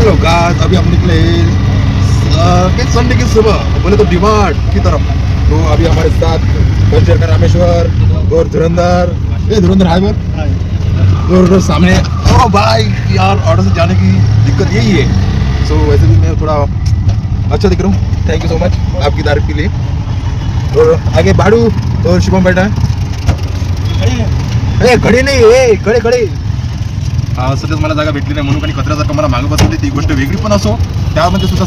Hello guys, अभी हम निकले Sunday की सुबह बोले तो डिमार्ट की तरफ। तो अभी हमारे साथ बंजर का रामेश्वर और धुरंधर हाईवे और सामने ओ भाई यार, ऑटो से जाने की दिक्कत यही है। सो वैसे भी मैं थोड़ा अच्छा दिख रहा हूँ, थैंक यू सो मच आपकी तारीफ के लिए। और आगे बाड़ू और शुभम बैठा है। खडे नाही, खडे सध्याच मला जागा भेटली नाही म्हणून काही कचऱ्यासारखं मला मागं बसवली, ती गोष्ट वेगळी पण असो, त्यामध्ये सुद्धा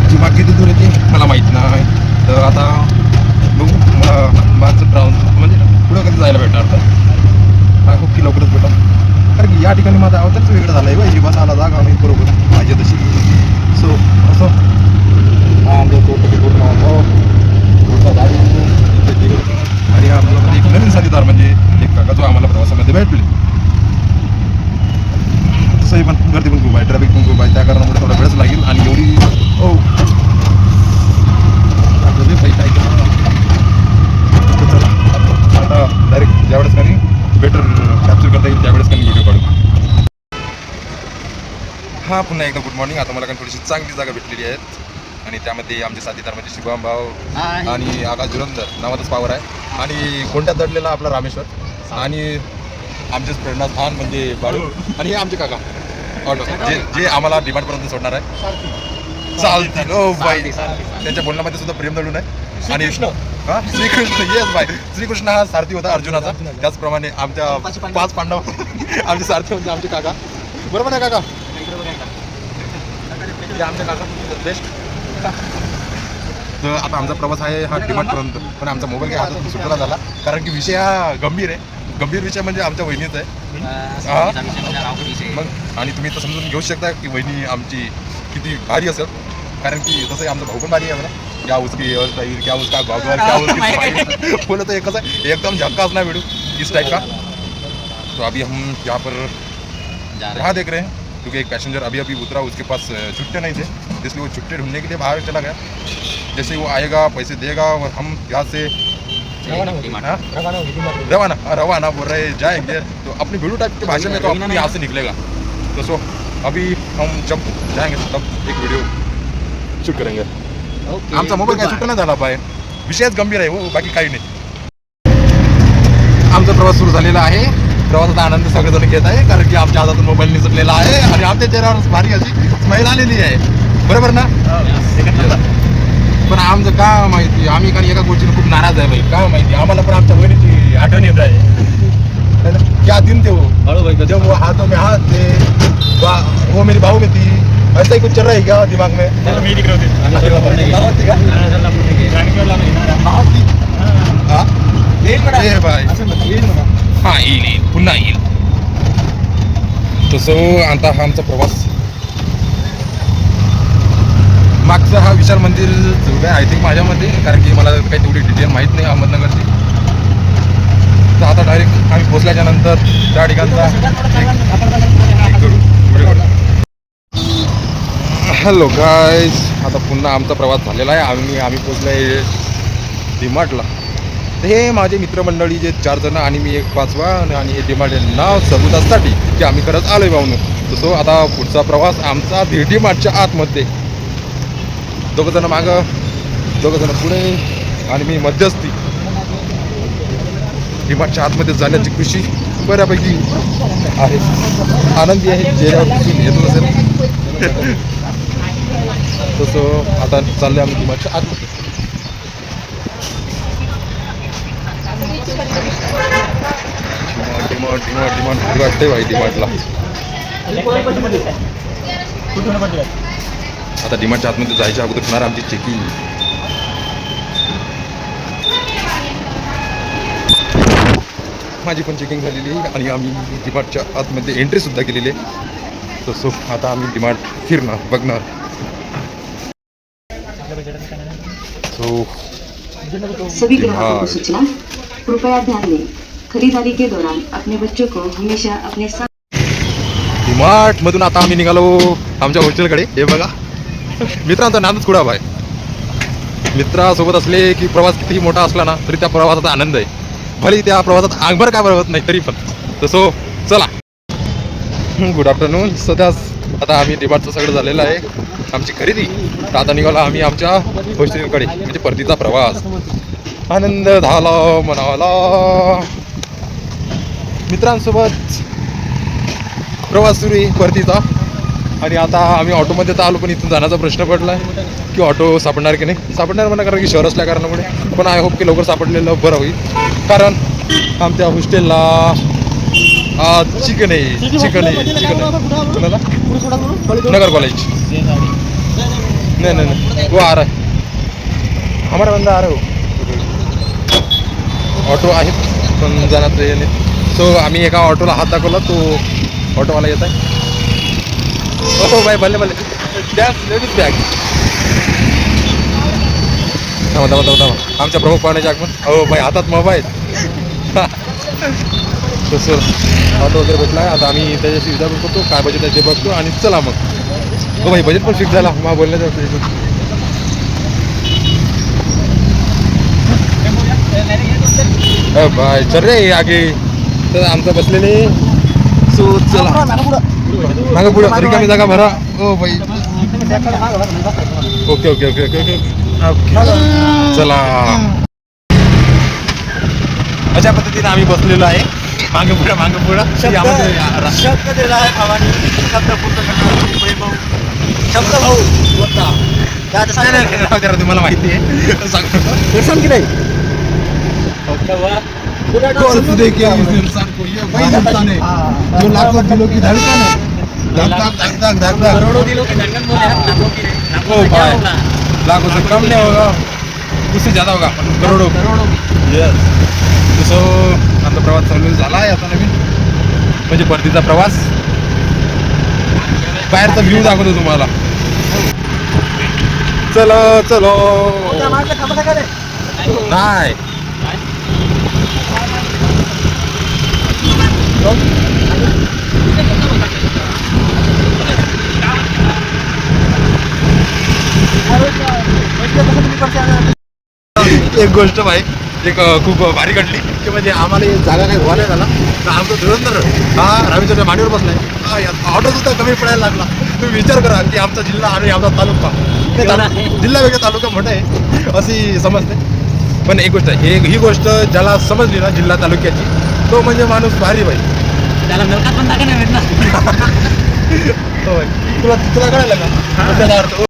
जी मागे किती दूर येते मला माहित नाही. तर आता बघू मला मागचं ट्राऊन म्हणजे पुढं कधी जायला भेटणार, तर आय होप की लवकरच भेटा. कारण की या ठिकाणी माझा अवतारच वेगळं झालं आहे. ही बसायला जागा नाही बरोबर पाहिजे तशी. सो असं आमचं आणि आपल्यामध्ये एक नवीन साथीदार म्हणजे एक काका जो आम्हाला प्रवासामध्ये भेटले. तसंही पण गर्दी पण खूप आहे, ट्रॅफिक पण खूप आहे, त्या कारणामुळे थोडा वेळच लागेल. आणि एवढी चला आता डायरेक्ट ज्यावेळेस काही बेटर कॅप्चर करता येईल त्यावेळेस काही व्हिडिओ काढू. हां, पुन्हा एकदा गुड मॉर्निंग. आता मला काही थोडीशी चांगली जागा भेटलेली आहेत आणि त्यामध्ये आमचे साथीदार म्हणजे शुभम भाऊ आणि आकाश धुरंधर नावातच पावर आहे आणि कोणत्यात दडलेला आपला रामेश्वर आणि आमचेच प्रेरणास्थान म्हणजे बाळू आणि हे आमचे काका ऑटो जे आम्हाला डिमांडपर्यंत सोडणार आहे. चालतील ओ बाई, त्यांच्या बोलण्यामध्ये सुद्धा प्रेम दडून आहे. आणि हां, श्रीकृष्ण, येस बाय, श्रीकृष्ण हा सारथी होता अर्जुनाचा, त्याचप्रमाणे आमच्या 5 पांडव आमचे सारथी म्हणजे आमचे काका. बरोबर आहे काका? आमचे काका बेस्ट. तर आता आमचा प्रवास आहे हा डिमांडपर्यंत, पण आमचा मोबाईल काही हातात सुटला झाला कारण की विषय हा गंभीर आहे. गंभीर विषय म्हणजे आमच्या वहिनीचा आहे. मग आणि तुम्ही तर समजून घेऊ शकता की वहिनी आमची किती भारी असेल, कारण की तसंही आमचा भाऊ पण भारी आहे मला. क्या उसकी हेअरस्टाईल, क्या उसका गॉगल, क्या उसकी स्माइल, बोले तो एक है एकदम झक्कास ना वीडियो इस टाइप का. तो अभी हम यहाँ पर राह देख रहे हैं क्योंकि एक पैसेंजर अभी उतरा, उसके पास छुट्टे नहीं थे, इसलिए वो छुट्टे ढूंढने के लिए बाहर चला गया. जैसे वो आएगा पैसे देगा और हम यहाँ से रवाना बोल रहे जाएंगे. तो अपनी वीडियो टाइप की भाषा में तो अपने यहाँ से निकलेगा. तो सो अभी हम जब जाएंगे तब एक वीडियो शूट करेंगे. आमचा मोबाईल काय सुट्टा नाही झाला पाहिजे, विषयच गंभीर आहे हो, बाकी काही नाही. आमचा प्रवास सुरू झालेला आहे. प्रवासाचा आनंद सगळेजण घेत आहे कारण की आमच्या हातातून मोबाईल निसटलेला आहे आणि आमच्या चेहऱ्यावर भारी अशी स्माईल आलेली आहे. बरोबर ना? पण आमचं का माहिती, आम्ही काही एका गोष्टीने खूप नाराज आहे भाई. का माहिती, आम्हाला पण आमच्या बहिणीची आठवण येत आहे. क्या दिन थे वो, जब वो हाथों में हाथ थे, वो मेरी बाहू में थी. ऐसा ही कुछ चल रहा है क्या दिमाग में? हाँ येईल पुन्हा येईल. तसं आता हा आमचा प्रवास मागचा हा विशाल मंदिर जो आहे आय थिंक माझ्यामध्ये, कारण की मला काही तेवढी डिटेल माहीत नाही अहमदनगरची. तर आता डायरेक्ट आम्ही पोचल्याच्या नंतर त्या ठिकाणचा हॅलो गाईज, आता पुन्हा आमचा प्रवास झालेला आहे. आम्ही पोचलो आहे डिमार्टला. तर हे माझे मित्रमंडळी जे 4 जण आणि मी एक 5वा आणि हे डिमार्ट नाव सबुतासाठी की आम्ही करत आलोय भाऊनो. तसं आता पुढचा प्रवास आमचा डिमार्टच्या आतमध्ये, 2 जण मागं 2 जण पुढे आणि मी मध्यस्थी. डिमार्टच्या आतमध्ये जाण्याची खुशी बऱ्यापैकी आहे, आनंदी आहे, चेहऱ्यावर दिसून येत नसेल. तसं आता चाललंय आम्ही डिमार्टच्या आतमध्ये. डिमांड वाटते भाई डिमांडला. आता डिमांडच्या आतमध्ये जायच्या अगोदर होणार आमची चेकिंग. माझी पण चेकिंग झालेली आहे आणि आम्ही डिमार्टच्या आतमध्ये एंट्री सुद्धा केलेली आहे. तसं आता आम्ही डिमार्ट फिरणार, बघणार. सभी ग्राहकों को सूचना, कृपया ध्यान दें, खरीदारी के दौरान अपने बच्चों को हमेशा अपने साथ. डिमार्ट मधून आता आम्ही निघालो आमच्या हॉस्टेलकडे. हे बघा मित्रांचा नांदच कुडावा आहे. मित्रासोबत असले की प्रवास कितीही मोठा असला ना तरी त्या प्रवासाचा आनंद आहे. भले त्या प्रवासात आगभर काय बरवत नाही तरी पण. तसं चला, गुड आफ्टरनून. सध्या आता आम्ही डिमार्टचं सगळं झालेलं आहे आमची खरेदी. तर आता निघाला आम्ही आमच्या हॉस्टेलकडे म्हणजे परतीचा प्रवास. आनंद झाला मनाला मित्रांसोबत प्रवास सुरू आहे परतीचा. आणि आता आम्ही ऑटोमध्ये तर आलो पण इथून जाण्याचा प्रश्न पडला आहे की ऑटो सापडणार की नाही. सापडणार म्हणा कारण की शहर असल्या कारणामुळे. पण आय होप की लवकर सापडलेलं बरं होईल कारण आमच्या हॉस्टेलला चिकन आहे कोणाला नगर कॉलेज नहीं नहीं नहीं वो आ रहा है हमारा बंदा आ रहा है वो ऑटो आहेत पण जाणार ट्रेन. सो आम्ही एका ऑटोला हात दाखवला तो ऑटोवाला येत आहे. हो बाय भले भले डॅन्स लेडीज बॅग आमच्या प्रमुख पाहुण्याच्या आगमन. हो बाई हातात मोबाईल तसं ऑटो वगैरे भेटला आहे. आता आम्ही त्याच्याशी विचार करतो काय बजेट आहे ते बघतो आणि चला मग. हो भाई बजेट पण फिक्स झाला मग बोलण्याचं. बाय चल रे आगे तर आमचं बसलेले. सो चला मागं पुढं रिकामी जागा भरा. हो भाई okay okay okay okay okay okay चला. अशा पद्धतीने आम्ही बसलेलो आहे मागं पुढं तुम्हाला माहिती आहे सांग की नाही. देखिए इस इंसान को, ये वही इंसान है जो लाखों दिलों की धड़कन है. धक धक धक धक धक. करोड़ों दिलों की धड़कन बोले हम लाखों की नहीं. ओ भाई लाखों से कम नहीं होगा उससे ज़्यादा होगा करोड़ों. येस. सो आमचा प्रवास चालू झाला आहे आता नवीन म्हणजे परतीचा प्रवास. बाहेरचा व्ह्यू दाखवतो तुम्हाला. चलो चलो नाही एक गोष्ट भाई एक खूप भारी घडली की म्हणजे आम्हाला जागा काही व्हायला झाला तर आमचं धुरंधर हा रवींद्रच्या मांडीवर बसलाय. हा ऑटो सुद्धा कमी पडायला लागला. तुम्ही विचार करा की आमचा जिल्हा आणि आमचा तालुका जिल्हा वेगळा तालुका मोठा आहे अशी समजते. पण एक गोष्ट ही गोष्ट ज्याला समजली ना जिल्हा तालुक्याची तो म्हणजे माणूस भारी बाई. त्याला नरकात पण टाका नाही भेटणार. तुला कळायला का